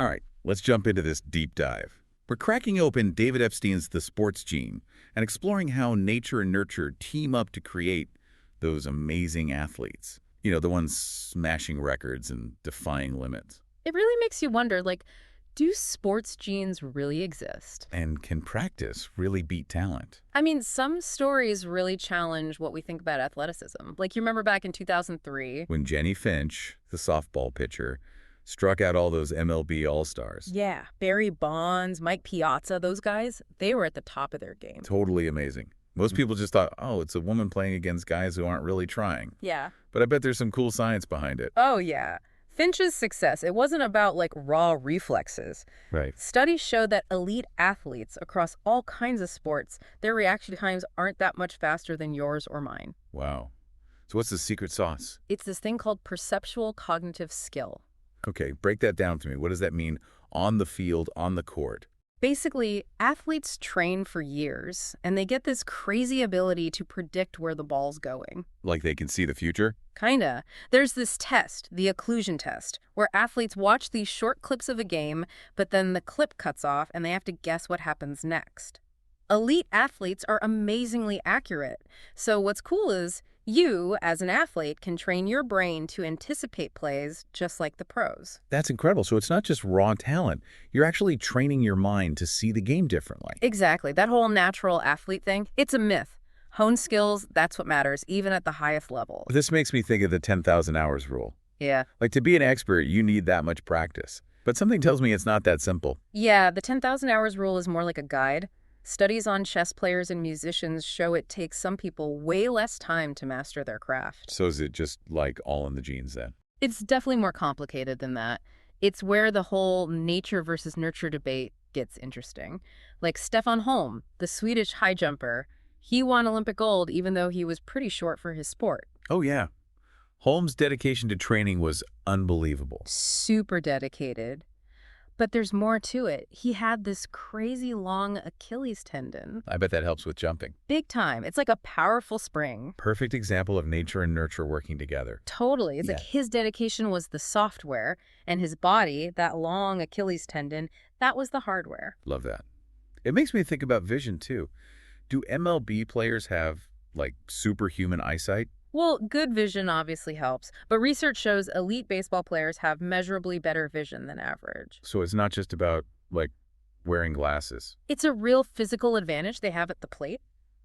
All right, let's jump into this deep dive. We're cracking open David Epstein's The Sports Gene and exploring how nature and nurture team up to create those amazing athletes. You know, the ones smashing records and defying limits. It really makes you wonder, like, do sports genes really exist? And can practice really beat talent? I mean, some stories really challenge what we think about athleticism. Like, you remember back in 2003? When Jenny Finch, the softball pitcher, struck out all those MLB All-Stars. Yeah, Barry Bonds, Mike Piazza, those guys, they were at the top of their game. Totally amazing. Most people just thought, oh, it's a woman playing against guys who aren't really trying. Yeah. But I bet there's some cool science behind it. Oh, yeah. Finch's success, it wasn't about, like, raw reflexes. Right. Studies show that elite athletes across all kinds of sports, their reaction times aren't that much faster than yours or mine. Wow. So what's the secret sauce? It's this thing called perceptual cognitive skill. Okay, break that down to me. What does that mean on the field, on the court? Basically, athletes train for years, and they get this crazy ability to predict where the ball's going. Like they can see the future? Kinda. There's this test, the occlusion test, where athletes watch these short clips of a game, but then the clip cuts off and they have to guess what happens next. Elite athletes are amazingly accurate. So what's cool is you, as an athlete, can train your brain to anticipate plays just like the pros. That's incredible. So it's not just raw talent. You're actually training your mind to see the game differently. Exactly. That whole natural athlete thing, it's a myth. Hone skills, that's what matters, even at the highest level. This makes me think of the 10,000 hours rule. Yeah. Like to be an expert, you need that much practice. But something tells me it's not that simple. Yeah, the 10,000 hours rule is more like a guide. Studies on chess players and musicians show it takes some people way less time to master their craft. So is it just like all in the genes then? It's definitely more complicated than that. It's where the whole nature versus nurture debate gets interesting. Like Stefan Holm, the Swedish high jumper, he won Olympic gold even though he was pretty short for his sport. Oh, yeah. Holmes' dedication to training was unbelievable. Super dedicated. But there's more to it. He had this crazy long Achilles tendon. I bet that helps with jumping. Big time. It's like a powerful spring. Perfect example of nature and nurture working together. Totally. It's Yeah. like his dedication was the software, and his body, that long Achilles tendon, that was the hardware. Love that. It makes me think about vision, too. Do MLB players have, like, superhuman eyesight? Well, good vision obviously helps, but research shows elite baseball players have measurably better vision than average. So it's not just about, like, wearing glasses. It's a real physical advantage they have at the plate.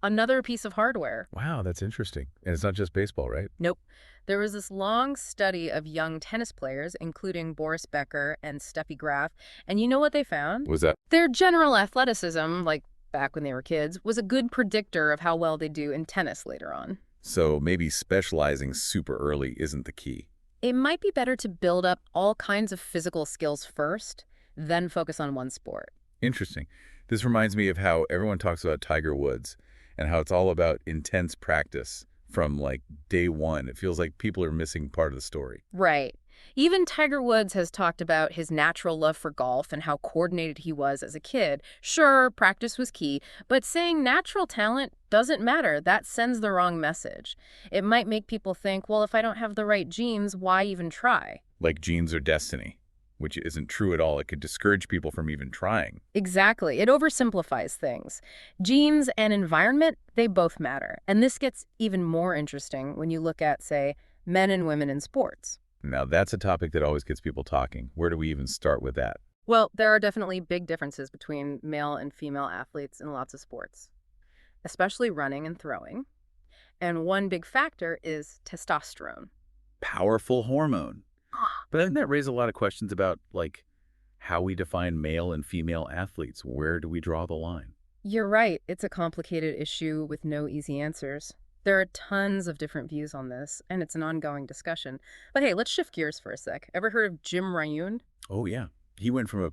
Another piece of hardware. Wow, that's interesting. And it's not just baseball, right? Nope. There was this long study of young tennis players, including Boris Becker and Steffi Graf, and you know what they found? Was that? Their general athleticism, like back when they were kids, was a good predictor of how well they do in tennis later on. So maybe specializing super early isn't the key. It might be better to build up all kinds of physical skills first, then focus on one sport. Interesting. This reminds me of how everyone talks about Tiger Woods and how it's all about intense practice from, like, day one. It feels like people are missing part of the story. Right. Even Tiger Woods has talked about his natural love for golf and how coordinated he was as a kid. Sure, practice was key, but saying natural talent doesn't matter. That sends the wrong message. It might make people think, well, if I don't have the right genes, why even try? Like genes are destiny, which isn't true at all. It could discourage people from even trying. Exactly. It oversimplifies things. Genes and environment, they both matter. And this gets even more interesting when you look at, say, men and women in sports. Now, that's a topic that always gets people talking. Where do we even start with that? Well, there are definitely big differences between male and female athletes in lots of sports, especially running and throwing. And one big factor is testosterone. Powerful hormone. But doesn't that raise a lot of questions about, like, how we define male and female athletes? Where do we draw the line? You're right. It's a complicated issue with no easy answers. There are tons of different views on this, and it's an ongoing discussion. But hey, let's shift gears for a sec. Ever heard of Jim Ryun? Oh, yeah. He went from a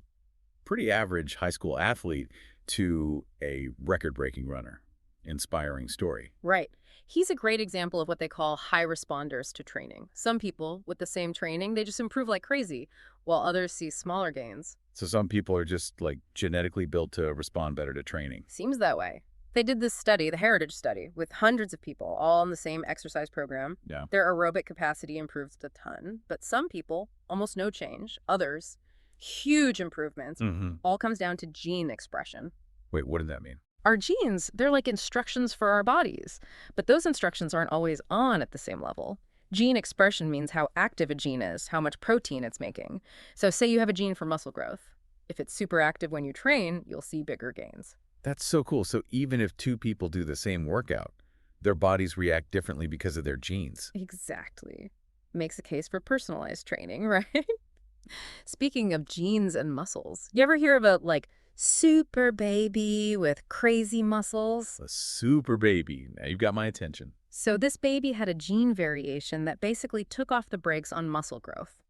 pretty average high school athlete to a record-breaking runner. Inspiring story. Right. He's a great example of what they call high responders to training. Some people, with the same training, they just improve like crazy, while others see smaller gains. So some people are just, like, genetically built to respond better to training. Seems that way. They did this study, the Heritage Study, with hundreds of people, all in the same exercise program. Yeah. Their aerobic capacity improved a ton, but some people, almost no change. Others, Huge improvements. Mm-hmm. All comes down to gene expression. Wait, what did that mean? Our genes, they're like instructions for our bodies, but those instructions aren't always on at the same level. Gene expression means how active a gene is, how much protein it's making. So say you have a gene for muscle growth. If it's super active when you train, you'll see bigger gains. That's so cool. So even if two people do the same workout, their bodies react differently because of their genes. Exactly. Makes a case for personalized training, right? Speaking of genes and muscles, you ever hear of a, super baby with crazy muscles? A super baby. Now you've got my attention. So this baby had a gene variation that basically took off the brakes on muscle growth.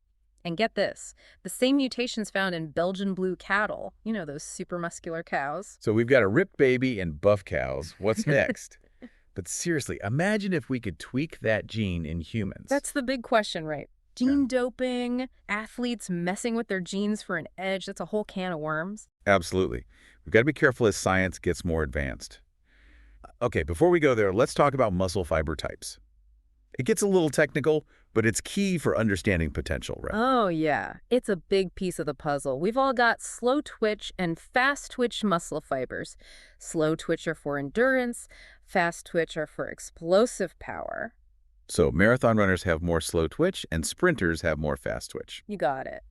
And get this, the same mutations found in Belgian blue cattle, you know, those super muscular cows. So we've got a ripped baby and buff cows. What's next? But seriously, imagine if we could tweak that gene in humans. That's the big question, right? Gene doping, athletes messing with their genes for an edge, that's a whole can of worms. Absolutely. We've got to be careful as science gets more advanced. Okay, before we go there, let's talk about muscle fiber types. It gets a little technical, but it's key for understanding potential, right? Oh, yeah. It's a big piece of the puzzle. We've all got slow twitch and fast twitch muscle fibers. Slow twitch are for endurance, fast twitch are for explosive power. So marathon runners have more slow twitch and sprinters have more fast twitch. You got it.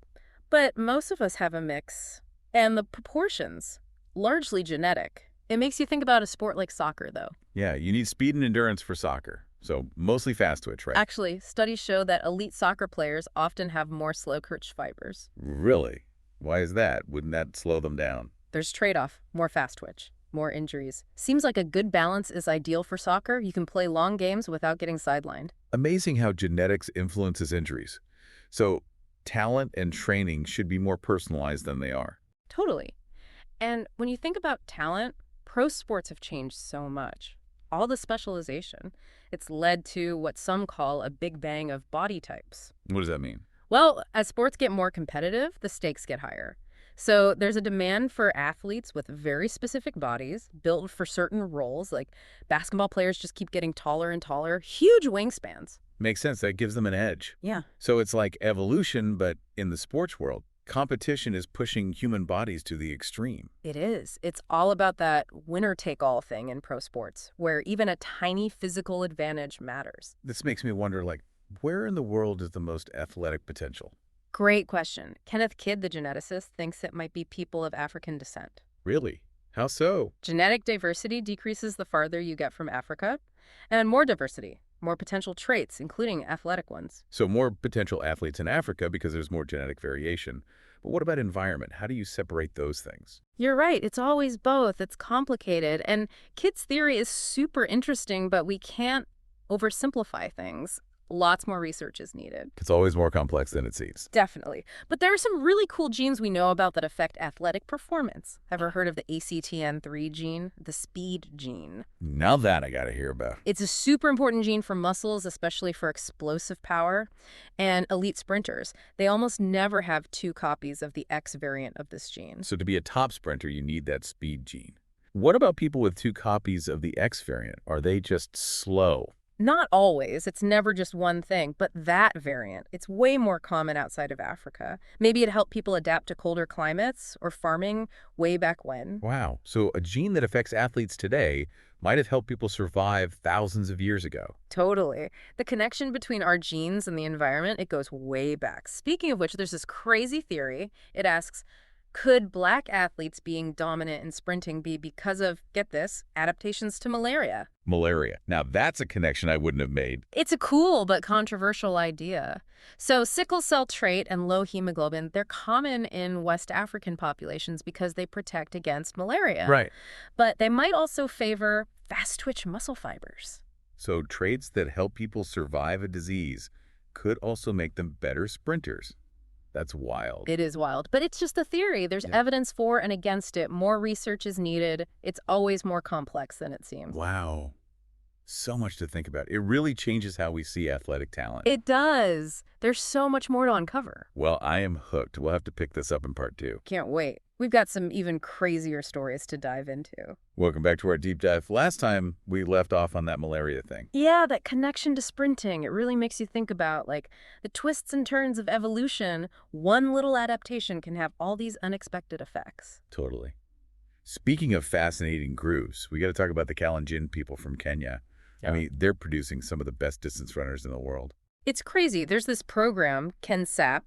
But most of us have a mix. And the proportions, largely genetic. It makes you think about a sport like soccer, though. Yeah, you need speed and endurance for soccer. So mostly fast twitch, right? Actually, studies show that elite soccer players often have more slow twitch fibers. Really? Why is that? Wouldn't that slow them down? There's trade-off, more fast twitch, more injuries. Seems like a good balance is ideal for soccer. You can play long games without getting sidelined. Amazing how genetics influences injuries. So talent and training should be more personalized than they are. Totally. And when you think about talent, pro sports have changed so much. All the specialization, it's led to what some call a big bang of body types. What does that mean? Well, as sports get more competitive, the stakes get higher. So there's a demand for athletes with very specific bodies built for certain roles, like basketball players just keep getting taller and taller, huge wingspans. Makes sense. That gives them an edge. Yeah. So it's like evolution, but in the sports world, competition is pushing human bodies to the extreme. It is. It's all about that winner-take-all thing in pro sports, where even a tiny physical advantage matters. This makes me wonder, where in the world is the most athletic potential? Great question. Kenneth Kidd, the geneticist, thinks it might be people of African descent. Really? How so? Genetic diversity decreases the farther you get from Africa, and more diversity, more potential traits, including athletic ones. So more potential athletes in Africa because there's more genetic variation. But what about environment? How do you separate those things? You're right. It's always both. It's complicated. And Kidd's theory is super interesting, but we can't oversimplify things. Lots more research is needed. It's always more complex than it seems. Definitely. But there are some really cool genes we know about that affect athletic performance. Ever heard of the ACTN3 gene, the speed gene? Now that I gotta hear about. It's a super important gene for muscles, especially for explosive power. And elite sprinters, they almost never have two copies of the X variant of this gene. So to be a top sprinter, you need that speed gene. What about people with two copies of the X variant? Are they just slow? Not always. It's never just one thing, but that variant, it's way more common outside of Africa. Maybe it helped people adapt to colder climates or farming way back when. Wow. So a gene that affects athletes today might have helped people survive thousands of years ago. Totally. The connection between our genes and the environment, it goes way back. Speaking of which, there's this crazy theory. It asks, could Black athletes being dominant in sprinting be because of, get this, adaptations to malaria? Malaria. Now that's a connection I wouldn't have made. It's a cool but controversial idea. So sickle cell trait and low hemoglobin, they're common in West African populations because they protect against malaria. Right. But they might also favor fast-twitch muscle fibers. So traits that help people survive a disease could also make them better sprinters. That's wild. It is wild, but it's just a theory. There's evidence for and against it. More research is needed. It's always more complex than it seems. Wow. So much to think about. It really changes how we see athletic talent. It does. There's so much more to uncover. Well, I am hooked. We'll have to pick this up in part 2. Can't wait. We've got some even crazier stories to dive into. Welcome back to our deep dive. Last time, we left off on that malaria thing. Yeah, that connection to sprinting, it really makes you think about, like, the twists and turns of evolution. One little adaptation can have all these unexpected effects. Totally. Speaking of fascinating grooves, we got to talk about the Kalenjin people from Kenya. I mean, they're producing some of the best distance runners in the world. It's crazy. There's this program, KenSAP,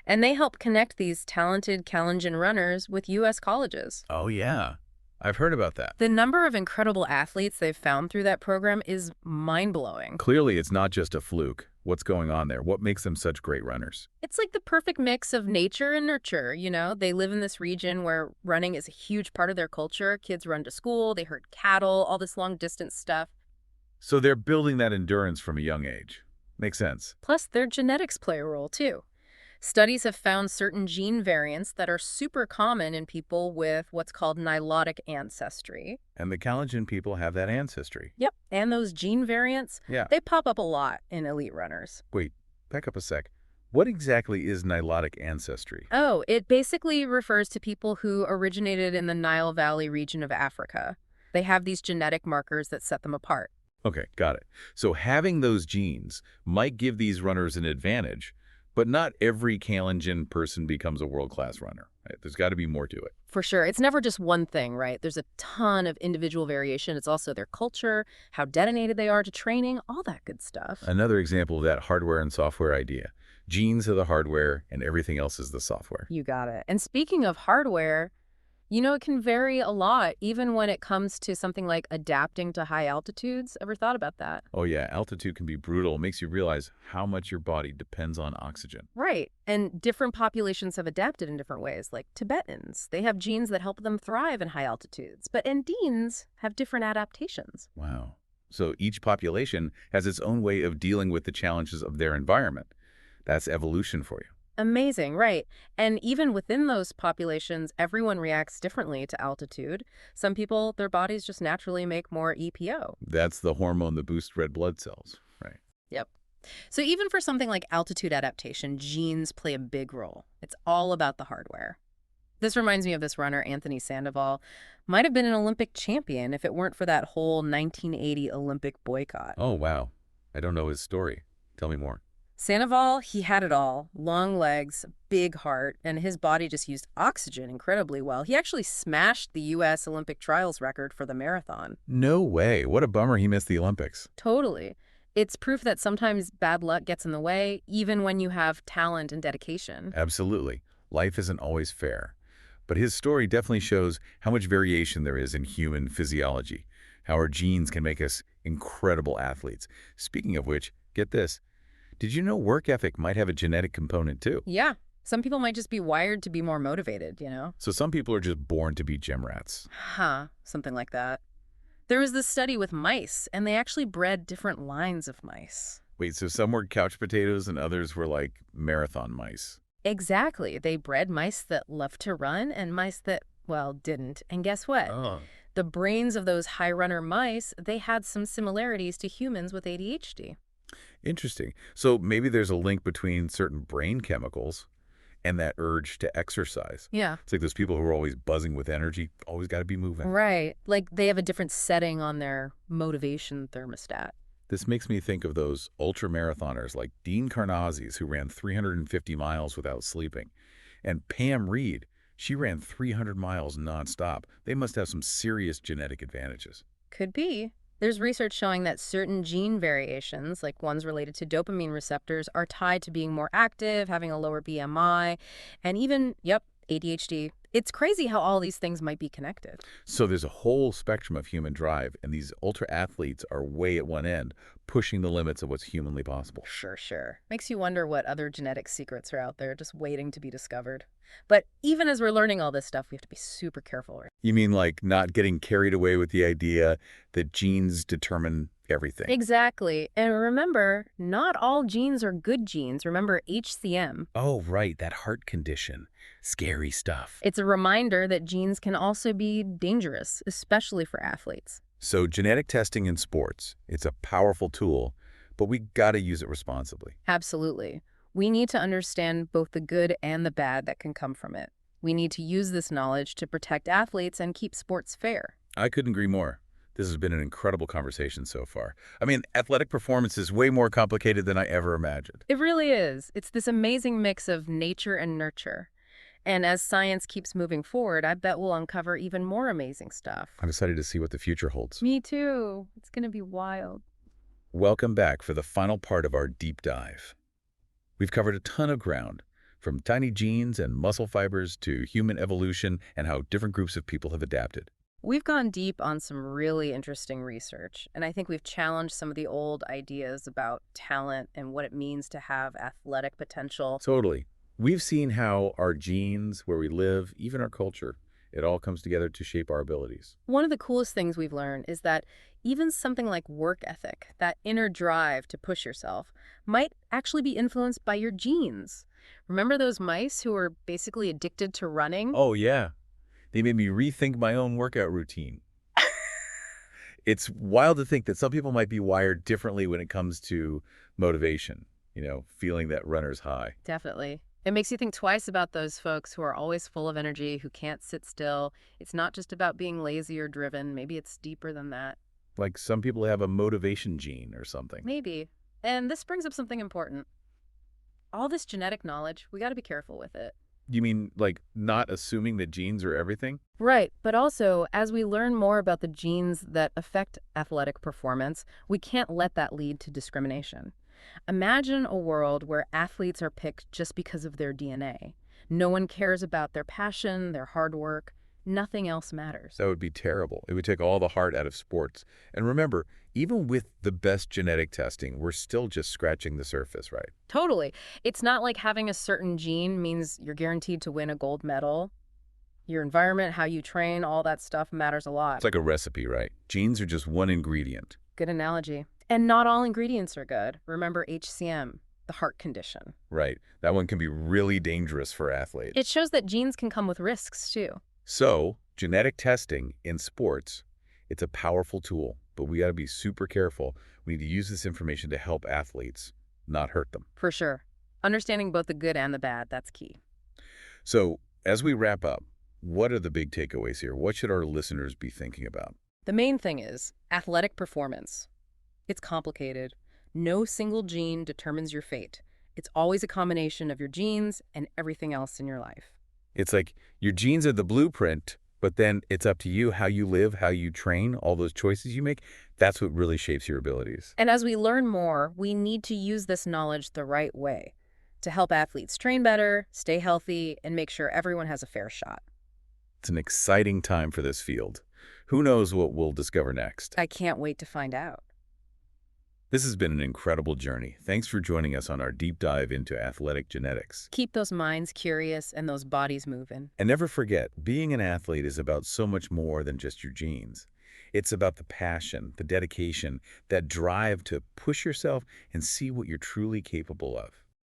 and they help connect these talented Kalenjin runners with U.S. colleges. Oh, yeah. I've heard about that. The number of incredible athletes they've found through that program is mind-blowing. Clearly, it's not just a fluke. What's going on there? What makes them such great runners? It's like the perfect mix of nature and nurture, you know? They live in this region where running is a huge part of their culture. Kids run to school, they herd cattle, all this long-distance stuff. So they're building that endurance from a young age. Makes sense. Plus, their genetics play a role, too. Studies have found certain gene variants that are super common in people with what's called nilotic ancestry. And the Kalenjin people have that ancestry. Yep. And those gene variants, Yeah. they pop up a lot in elite runners. Wait, back up a sec. What exactly is nilotic ancestry? Oh, it basically refers to people who originated in the Nile Valley region of Africa. They have these genetic markers that set them apart. Okay, got it. So having those genes might give these runners an advantage, but not every Kalenjin person becomes a world-class runner. Right? There's got to be more to it. For sure. It's never just one thing, right? There's a ton of individual variation. It's also their culture, how dedicated they are to training, all that good stuff. Another example of that hardware and software idea. Genes are the hardware and everything else is the software. You got it. And speaking of hardware, you know, it can vary a lot, even when it comes to something like adapting to high altitudes. Ever thought about that? Oh yeah, altitude can be brutal. It makes you realize how much your body depends on oxygen. Right. And different populations have adapted in different ways, like Tibetans. They have genes that help them thrive in high altitudes, but Andeans have different adaptations. Wow. So each population has its own way of dealing with the challenges of their environment. That's evolution for you. Amazing, right. And even within those populations, everyone reacts differently to altitude. Some people, their bodies just naturally make more EPO. That's the hormone that boosts red blood cells, right? Yep. So even for something like altitude adaptation, genes play a big role. It's all about the hardware. This reminds me of this runner, Anthony Sandoval. Might have been an Olympic champion if it weren't for that whole 1980 Olympic boycott. Oh, wow. I don't know his story. Tell me more. Sandoval, he had it all. Long legs, big heart, and his body just used oxygen incredibly well. He actually smashed the U.S. Olympic trials record for the marathon. No way. What a bummer he missed the Olympics. Totally. It's proof that sometimes bad luck gets in the way, even when you have talent and dedication. Absolutely. Life isn't always fair. But his story definitely shows how much variation there is in human physiology, how our genes can make us incredible athletes. Speaking of which, get this. Did you know work ethic might have a genetic component too? Yeah. Some people might just be wired to be more motivated, you know? So some people are just born to be gym rats. Huh. Something like that. There was this study with mice, and they actually bred different lines of mice. Wait, so some were couch potatoes and others were like marathon mice. Exactly. They bred mice that loved to run and mice that, well, didn't. And guess what? Oh. The brains of those high runner mice, they had some similarities to humans with ADHD. Interesting. So maybe there's a link between certain brain chemicals and that urge to exercise. Yeah. It's like those people who are always buzzing with energy, always got to be moving. Right. Like they have a different setting on their motivation thermostat. This makes me think of those ultra marathoners like Dean Karnazes, who ran 350 miles without sleeping, and Pam Reed. She ran 300 miles nonstop. They must have some serious genetic advantages. Could be. There's research showing that certain gene variations, like ones related to dopamine receptors, are tied to being more active, having a lower BMI, and even, ADHD. It's crazy how all these things might be connected. So there's a whole spectrum of human drive, and these ultra athletes are way at one end, pushing the limits of what's humanly possible. Sure. Makes you wonder what other genetic secrets are out there just waiting to be discovered. But even as we're learning all this stuff, we have to be super careful. Right? You mean like not getting carried away with the idea that genes determine everything? Exactly. And remember, not all genes are good genes. Remember HCM. Oh, right, that heart condition. Scary stuff. It's a reminder that genes can also be dangerous, especially for athletes. So genetic testing in sports, it's a powerful tool, but we got to use it responsibly. Absolutely. We need to understand both the good and the bad that can come from it. We need to use this knowledge to protect athletes and keep sports fair. I couldn't agree more. This has been an incredible conversation so far. I mean, athletic performance is way more complicated than I ever imagined. It really is. It's this amazing mix of nature and nurture. And as science keeps moving forward, I bet we'll uncover even more amazing stuff. I'm excited to see what the future holds. Me too. It's going to be wild. Welcome back for the final part of our deep dive. We've covered a ton of ground, from tiny genes and muscle fibers to human evolution and how different groups of people have adapted. We've gone deep on some really interesting research, and I think we've challenged some of the old ideas about talent and what it means to have athletic potential. Totally. We've seen how our genes, where we live, even our culture, it all comes together to shape our abilities. One of the coolest things we've learned is that even something like work ethic, that inner drive to push yourself, might actually be influenced by your genes. Remember those mice who were basically addicted to running? Oh, yeah. They made me rethink my own workout routine. It's wild to think that some people might be wired differently when it comes to motivation, feeling that runner's high. Definitely. It makes you think twice about those folks who are always full of energy, who can't sit still. It's not just about being lazy or driven. Maybe it's deeper than that. Like some people have a motivation gene or something. Maybe. And this brings up something important. All this genetic knowledge, we got to be careful with it. You mean like not assuming that genes are everything? Right, but also, as we learn more about the genes that affect athletic performance, we can't let that lead to discrimination. Imagine a world where athletes are picked just because of their DNA. No one cares about their passion, their hard work. Nothing else matters. That would be terrible. It would take all the heart out of sports. And remember, even with the best genetic testing, we're still just scratching the surface, right? Totally. It's not like having a certain gene means you're guaranteed to win a gold medal. Your environment, how you train, all that stuff matters a lot. It's like a recipe, right? Genes are just one ingredient. Good analogy. And not all ingredients are good. Remember HCM, the heart condition. Right. That one can be really dangerous for athletes. It shows that genes can come with risks, too. So, genetic testing in sports, it's a powerful tool, but we got to be super careful. We need to use this information to help athletes, not hurt them. For sure. Understanding both the good and the bad, that's key. So, as we wrap up, what are the big takeaways here? What should our listeners be thinking about? The main thing is athletic performance. It's complicated. No single gene determines your fate. It's always a combination of your genes and everything else in your life. It's like your genes are the blueprint, but then it's up to you how you live, how you train, all those choices you make. That's what really shapes your abilities. And as we learn more, we need to use this knowledge the right way to help athletes train better, stay healthy, and make sure everyone has a fair shot. It's an exciting time for this field. Who knows what we'll discover next? I can't wait to find out. This has been an incredible journey. Thanks for joining us on our deep dive into athletic genetics. Keep those minds curious and those bodies moving. And never forget, being an athlete is about so much more than just your genes. It's about the passion, the dedication, that drive to push yourself and see what you're truly capable of.